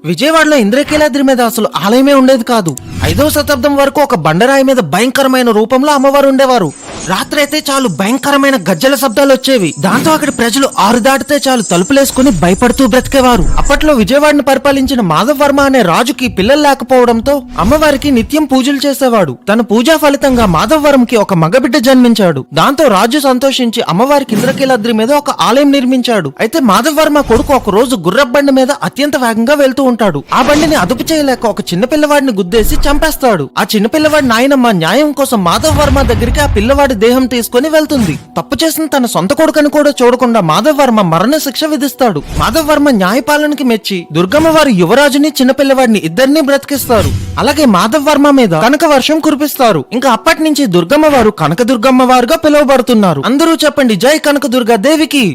విజయవాడలో ఇంద్రకీలాద్రి మీద అసలు ఆలయమే ఉండేది కాదు. 5వ శతాబ్దం వరకు ఒక బండరాయి మీద భయంకరమైన రూపంలో అమ్మవారు ఉండేవారు. రాత్రి అయితే చాలు భయంకరమైన గజ్జల శబ్దాలు వచ్చేవి. దాంతో అక్కడి ప్రజలు 6 దాటితే చాలు తలుపులేసుకుని భయపడుతూ బ్రతికేవారు. అప్పట్లో విజయవాడను పరిపాలించిన మాధవ్ వర్మ అనే రాజుకి పిల్లలు లేకపోవడంతో అమ్మవారికి నిత్యం పూజలు చేసేవాడు. తన పూజా ఫలితంగా మాధవ్ వర్మకి ఒక మగబిడ్డ జన్మించాడు. దాంతో రాజు సంతోషించి అమ్మవారికి ఇంద్రకీలాద్రి మీద ఒక ఆలయం నిర్మించాడు. అయితే మాధవ్ వర్మ కొడుకు ఒక రోజు గుర్రబండి మీద అత్యంత వేగంగా వెళ్తూ ఉంటాడు. ఆ బండిని అదుపు చేయలేక ఒక చిన్న పిల్లవాడిని గుద్దేసి చంపేస్తాడు. ఆ చిన్న పిల్లవాడి నాయనమ్మ న్యాయం కోసం మాధవ్ వర్మ దగ్గరికి ఆ పిల్లవాడి దేహం తీసుకుని వెళ్తుంది. తప్పు చేసిన తన సొంత కొడుకుని కూడా చూడకుండా మాధవ్ వర్మ మరణ శిక్ష విధిస్తాడు. మాధవ్ వర్మ న్యాయపాలనకి మెచ్చి దుర్గమ్మ వారి యువరాజుని చిన్న పిల్లవాడిని ఇద్దరిని బ్రతికిస్తారు. అలాగే మాధవ్ వర్మ మీద కనక వర్షం కురిపిస్తారు. ఇంకా అప్పటి నుంచి దుర్గమ్మ వారు కనక దుర్గమ్మ వారుగా పిలువబడుతున్నారు. అందరూ చెప్పండి, జై కనక దుర్గా దేవికి.